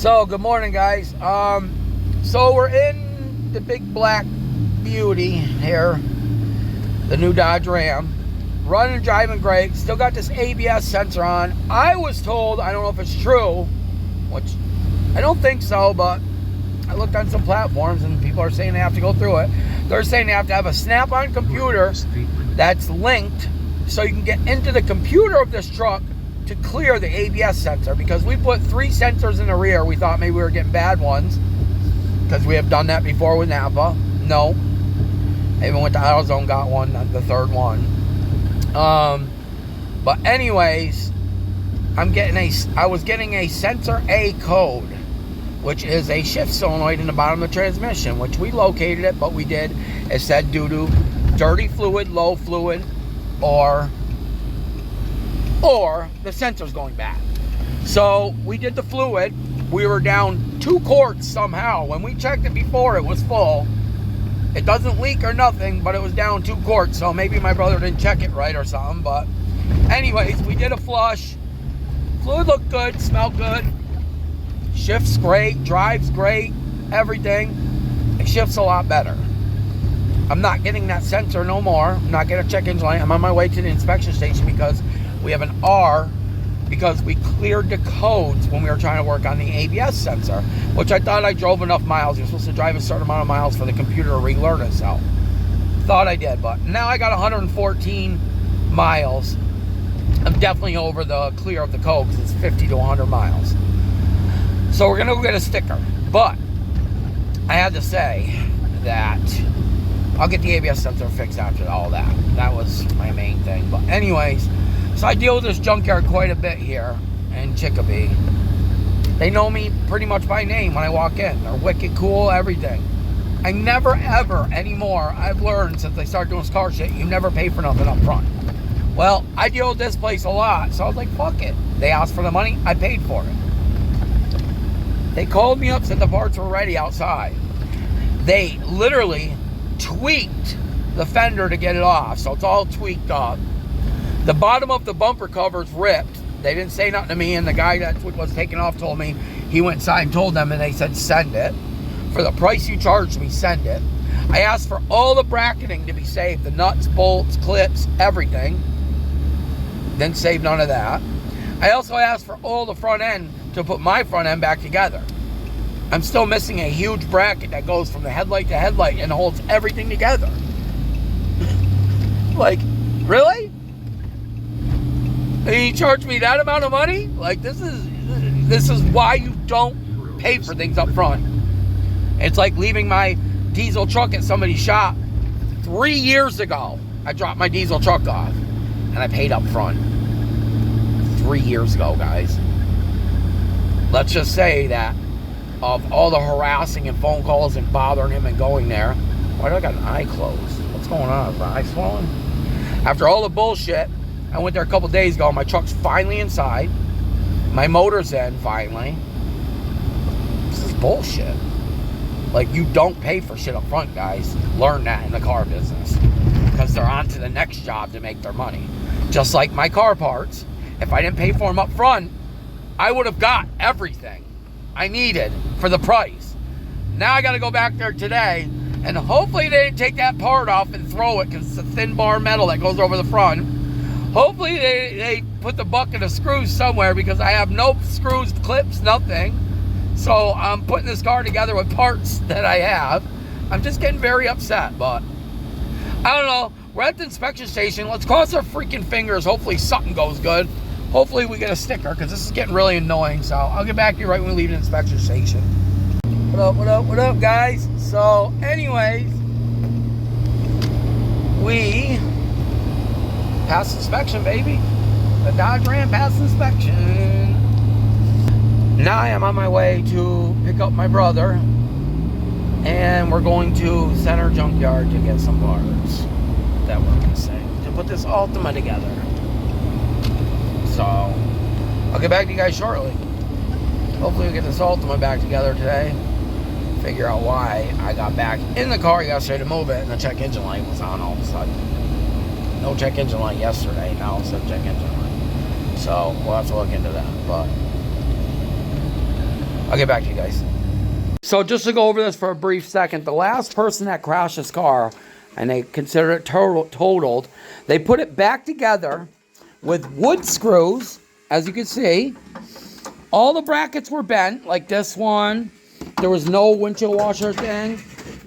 So, good morning, guys. So we're in the big black beauty here, the new Dodge Ram. Running and driving great. Still got this ABS sensor on. I was told, I don't know if it's true, which I don't think so, but I looked on some platforms and people are saying they have to go through it. They're saying they have to have a Snap-on computer that's linked so you can get into the computer of this truck to clear the ABS sensor, because we put 3 sensors in the rear. We thought maybe we were getting bad ones because we have done that before with Napa. No. I even went to AutoZone, got one, the third one. But anyways, I was getting a sensor A code, which is a shift solenoid in the bottom of the transmission, which we located it, but we did. It said due to dirty fluid, low fluid, or the sensor's going bad. So we did the fluid. We were down 2 quarts somehow. When we checked it before, it was full. It doesn't leak or nothing, but it was down 2 quarts. So maybe my brother didn't check it right or something. But anyways, we did a flush. Fluid looked good, smelled good. Shifts great, drives great, everything. It shifts a lot better. I'm not getting that sensor no more. I'm not going to check engine light. I'm on my way to the inspection station because we have an R, because we cleared the codes when we were trying to work on the ABS sensor, which I thought I drove enough miles. You're supposed to drive a certain amount of miles for the computer to relearn itself. Thought I did, but now I got 114 miles. I'm definitely over the clear of the code because it's 50 to 100 miles. So we're going to go get a sticker. But I had to say that I'll get the ABS sensor fixed after all that. That was my main thing. But anyways, so I deal with this junkyard quite a bit here in Chicopee. They know me pretty much by name when I walk in. They're wicked cool, everything. I never ever anymore, I've learned since I started doing this car shit, you never pay for nothing up front. Well, I deal with this place a lot, so I was like, fuck it. They asked for the money, I paid for it. They called me up, said the parts were ready outside. They literally tweaked the fender to get it off, so it's all tweaked up. The bottom of the bumper cover's ripped. They didn't say nothing to me, and the guy that was taken off told me. He went inside and told them, and they said, send it. For the price you charged me, send it. I asked for all the bracketing to be saved, the nuts, bolts, clips, everything. Didn't save none of that. I also asked for all the front end to put my front end back together. I'm still missing a huge bracket that goes from the headlight to headlight and holds everything together. Like, really? And you charge me that amount of money? Like, this is why you don't pay for things up front. It's like leaving my diesel truck at somebody's shop. 3 years ago, I dropped my diesel truck off, and I paid up front. 3 years ago, guys. Let's just say that of all the harassing and phone calls and bothering him and going there, why do I got an eye closed? What's going on? Is my eye swollen? After all the bullshit, I went there a couple days ago. My truck's finally inside. My motor's in, finally. This is bullshit. Like, you don't pay for shit up front, guys. Learn that in the car business. Because they're on to the next job to make their money. Just like my car parts. If I didn't pay for them up front, I would have got everything I needed for the price. Now I got to go back there today, and hopefully they didn't take that part off and throw it, because it's a thin bar metal that goes over the front. Hopefully they put the bucket of screws somewhere, because I have no screws, clips, nothing. So I'm putting this car together with parts that I have. I'm just getting very upset, but I don't know. We're at the inspection station. Let's cross our freaking fingers. Hopefully something goes good. Hopefully we get a sticker, because this is getting really annoying. So I'll get back to you right when we leave the inspection station. What up, guys? So anyways, we passed inspection, baby. The Dodge Ram passed inspection. Now I am on my way to pick up my brother, and we're going to Center Junkyard to get some parts that we're missing to put this Altima together. So I'll get back to you guys shortly. Hopefully we get this Altima back together today. Figure out why I got back in the car yesterday to move it, and the check engine light was on all of a sudden. No check engine light yesterday, now it's a check engine light. So we'll have to look into that. But I'll get back to you guys. So just to go over this for a brief second, the last person that crashed this car, and they considered it totaled, they put it back together with wood screws, as you can see. All the brackets were bent, like this one. There was no windshield washer thing.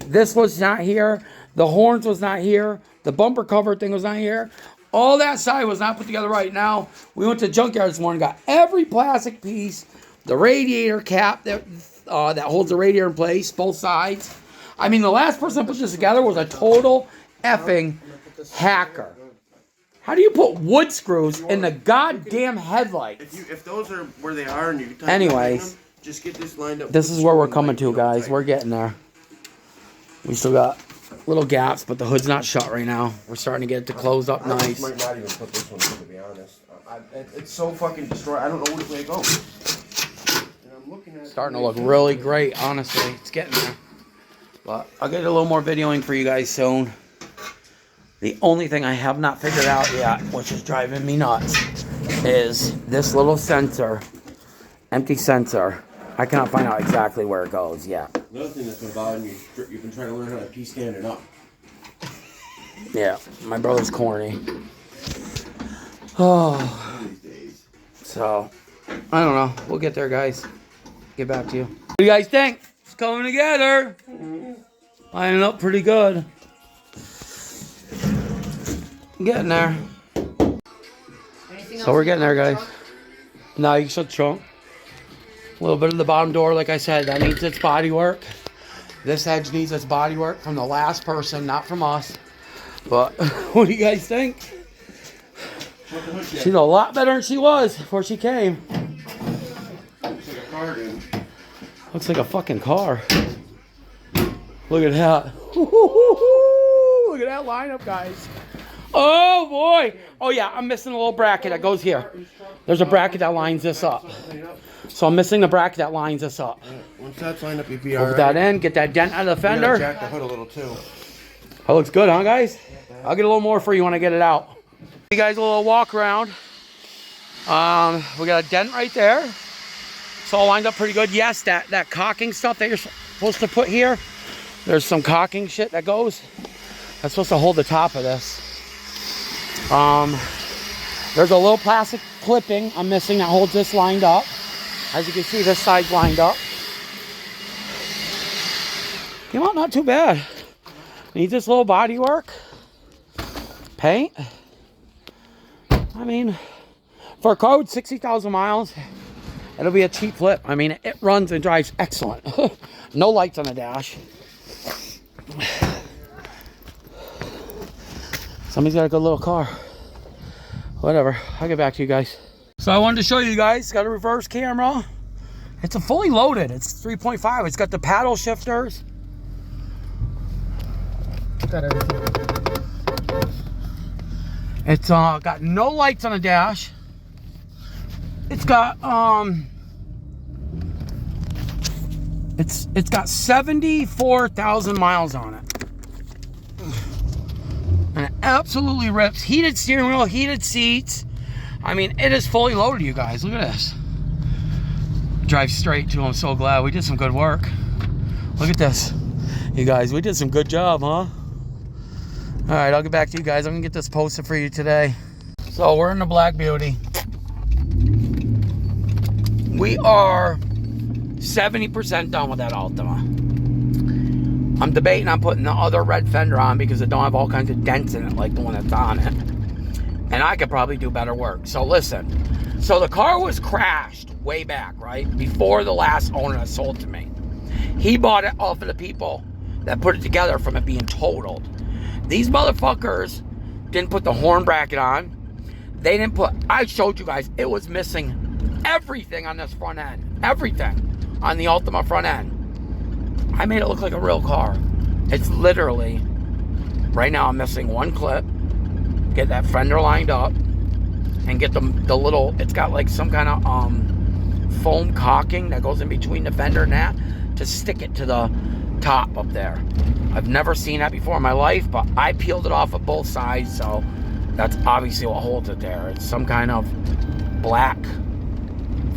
This was not here. The horns was not here. The bumper cover thing was not here. All that side was not put together right now. We went to Junkyard this morning, got every plastic piece, the radiator cap that holds the radiator in place, both sides. I mean, the last person that put this together was a total effing hacker. How do you put wood screws in the goddamn headlights? If those are where they are and you can anyways, just get this lined up. This is where we're coming to, guys. We're getting there. We still got little gaps, but the hood's not shut right now. We're starting to get it to close up nice. I might not even put this one in, to be honest. It's so fucking destroyed. I don't know which way it goes. And I'm looking at Starting to look really great, honestly. It's getting there. But I'll get a little more videoing for you guys soon. The only thing I have not figured out yet, which is driving me nuts, is this little sensor, empty sensor. I cannot find out exactly where it goes yet. Another thing that's been bothering me, you've been trying to learn how to pee standing up. Yeah, my brother's corny. Oh. So, I don't know. We'll get there, guys. Get back to you. What do you guys think? It's coming together. Lining up pretty good. Getting there. So we're getting there, guys. Now you can shut the trunk. A little bit of the bottom door, like I said, that needs its body work. This edge needs its body work from the last person, not from us. But what do you guys think? She's a lot better than she was before she came. Looks like a car, dude. Looks like a fucking car. Look at that. Look at that lineup, guys. Oh boy. Oh yeah, I'm missing a little bracket that goes here. There's a bracket that lines this up. So I'm missing the bracket that lines this up. Once that's lined up, you'd be Put that in, get that dent out of the fender. Jack the hood a little too. That looks good, huh, guys? I'll get a little more for you when I get it out. You guys a little walk around. We got a dent right there. It's all lined up pretty good. Yes, that cocking stuff that you're supposed to put here, there's some cocking shit that goes. That's supposed to hold the top of this. There's a little plastic clipping I'm missing that holds this lined up. As you can see, this side's lined up. Came out not too bad. Needs this little body work. Paint. I mean, for a car with 60,000 miles, it'll be a cheap flip. I mean, it runs and drives excellent. No lights on the dash. Somebody's got a good little car. Whatever. I'll get back to you guys. So I wanted to show you guys. Got a reverse camera. It's a fully loaded. It's 3.5. It's got the paddle shifters. Got everything. It's got no lights on the dash. It's got it's got 74,000 miles on it. And it absolutely rips. Heated steering wheel, heated seats. I mean, it is fully loaded, you guys. Look at this. Drive straight to. I'm so glad we did some good work. Look at this. You guys, we did some good job, huh? All right, I'll get back to you guys. I'm gonna get this posted for you today. So we're in the Black Beauty. We are 70% done with that Altima. I'm debating on putting the other red fender on because it don't have all kinds of dents in it like the one that's on it. And I could probably do better work. So listen, so the car was crashed way back, right? Before the last owner that sold to me. He bought it off of the people that put it together from it being totaled. These motherfuckers didn't put the horn bracket on. They didn't put, I showed you guys, it was missing everything on this front end. Everything on the Altima front end. I made it look like a real car. It's literally, right now I'm missing one clip. Get that fender lined up and get the little, it's got like some kind of foam caulking that goes in between the fender and that to stick it to the top up there. I've never seen that before in my life, but I peeled it off of both sides, so that's obviously what holds it there. It's some kind of black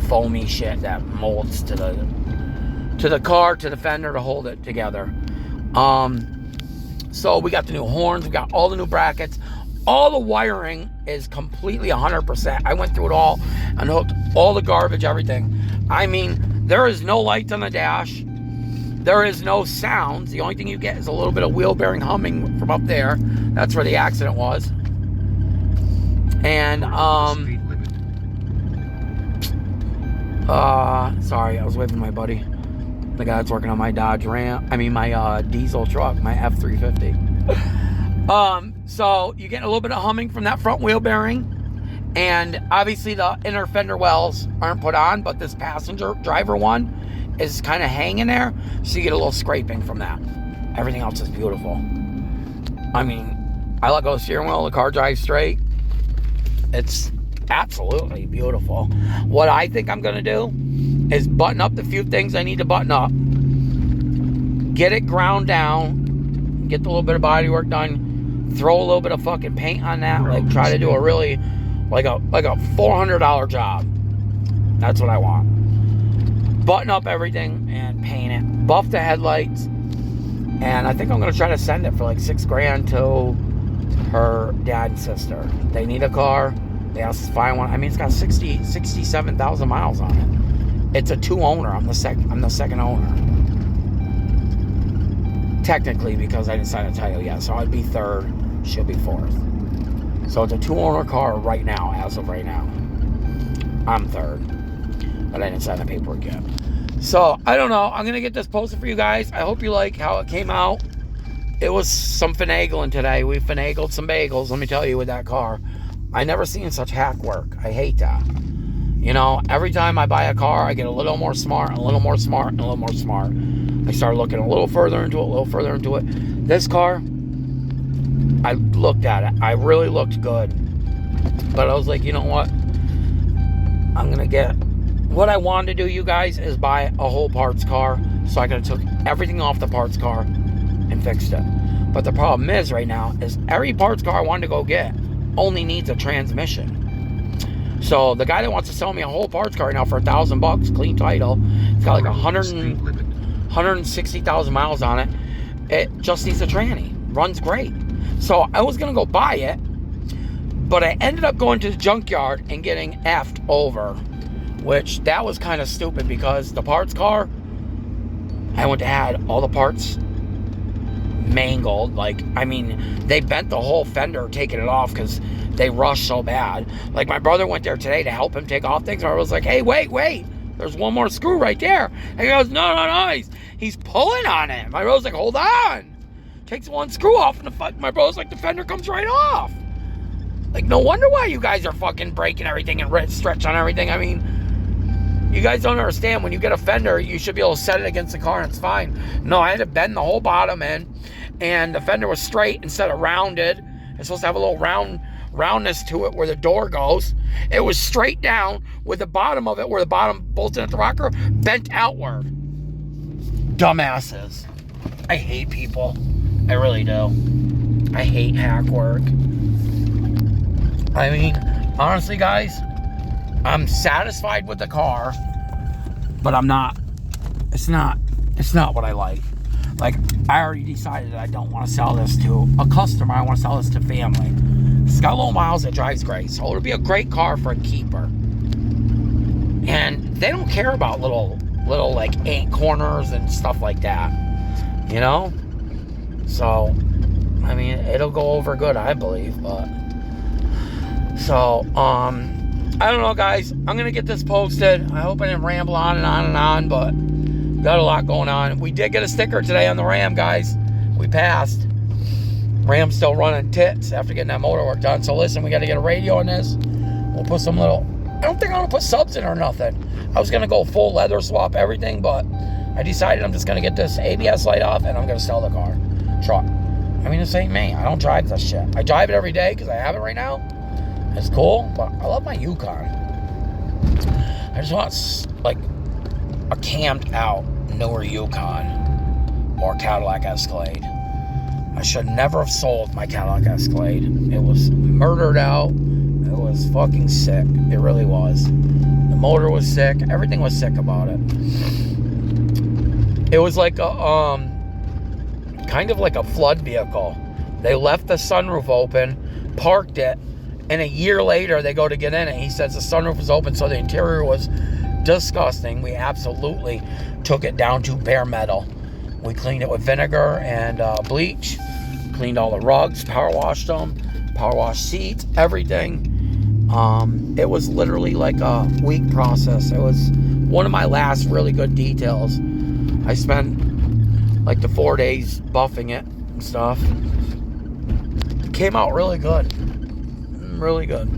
foamy shit that molds to the car, to the fender to hold it together. So we got the new horns, we got all the new brackets. All the wiring is completely 100%. I went through it all and hooked all the garbage, everything. I mean, there is no lights on the dash. There is no sounds. The only thing you get is a little bit of wheel bearing humming from up there. That's where the accident was. And, sorry, I was waving my buddy. The guy that's working on my Dodge Ram. I mean, my diesel truck, my F-350. So you get a little bit of humming from that front wheel bearing. And obviously the inner fender wells aren't put on, but this passenger driver one is kind of hanging there. So you get a little scraping from that. Everything else is beautiful. I mean, I let go of the steering wheel, the car drives straight. It's absolutely beautiful. What I think I'm going to do is button up the few things I need to button up. Get it ground down. Get the little bit of body work done. Throw a little bit of fucking paint on that. Like try to do a really, like a $400 job. That's what I want. Button up everything and paint it. Buff the headlights. And I think I'm going to try to send it for like $6,000 to her dad and sister. They need a car. They asked us to find one. I mean, it's got 67,000 miles on it. It's a 2-owner. I'm the second owner. Technically, because I didn't sign a title yet. So I'd be third. She'll be fourth. So it's a 2-owner car right now, as of right now. I'm third. But I didn't sign the paperwork yet. So, I don't know. I'm going to get this posted for you guys. I hope you like how it came out. It was some finagling today. We finagled some bagels, let me tell you, with that car. I never seen such hack work. I hate that. You know, every time I buy a car, I get a little more smart, a little more smart, and a little more smart. I start looking a little further into it, This car, I looked at it. I really looked good. But I was like, you know what? I'm going to get... What I wanted to do, you guys, is buy a whole parts car. So I could have took everything off the parts car and fixed it. But the problem is right now is every parts car I wanted to go get only needs a transmission. So the guy that wants to sell me a whole parts car right now for $1,000, clean title, it's got like 160,000 miles on it. It just needs a tranny. Runs great. So I was gonna go buy it, but I ended up going to the junkyard and getting effed over. Which, that was kind of stupid because the parts car, I went to had all the parts mangled. Like, I mean, they bent the whole fender taking it off because they rushed so bad. Like, my brother went there today to help him take off things. And I was like, hey, wait. There's one more screw right there. And he goes, no. He's pulling on it. My brother's like, hold on. Takes one screw off and my brother's like, the fender comes right off. Like, no wonder why you guys are fucking breaking everything and stretch on everything. I mean... You guys don't understand. When you get a fender, you should be able to set it against the car and it's fine. No, I had to bend the whole bottom in. And the fender was straight instead of rounded. It's supposed to have a little roundness to it where the door goes. It was straight down with the bottom of it, where the bottom bolts in at the rocker, bent outward. Dumbasses. I hate people. I really do. I hate hack work. I mean, honestly, guys... I'm satisfied with the car, but I'm not, it's not what I like. Like, I already decided I don't want to sell this to a customer. I want to sell this to family. It's got low miles, it drives great. So it'll be a great car for a keeper. And they don't care about little like 8 corners and stuff like that. You know? So, I mean, it'll go over good, I believe, but... So, I don't know, guys. I'm going to get this posted. I hope I didn't ramble on and on, but got a lot going on. We did get a sticker today on the Ram, guys. We passed. Ram's still running tits after getting that motor work done. So, listen, we got to get a radio on this. We'll put some little... I don't think I'm going to put subs in or nothing. I was going to go full leather swap everything, but I decided I'm just going to get this ABS light off, and I'm going to sell the truck. I mean, this ain't me. I don't drive this shit. I drive it every day because I have it right now. It's cool, but I love my Yukon. I just want, like, a cammed out newer Yukon or Cadillac Escalade. I should never have sold my Cadillac Escalade. It was murdered out. It was fucking sick. It really was. The Motor was sick. Everything was sick about it. It was like a kind of like a flood vehicle. They left the sunroof open, parked it, and a year later they go to get in it. He says the sunroof was open, so the interior was disgusting. We absolutely took it down to bare metal. We cleaned it with vinegar and bleach, cleaned all the rugs, power washed them, power washed seats, everything. It was literally like a week process. It was one of my last really good details. I spent like the 4 days buffing it and stuff. It came out really good. Really good.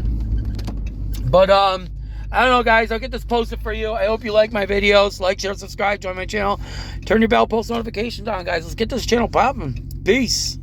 But I don't know, guys. I'll get this posted for you. I hope you like my videos. Like, share, subscribe, join my channel. Turn your bell, post notifications on, guys. Let's get this channel popping. Peace.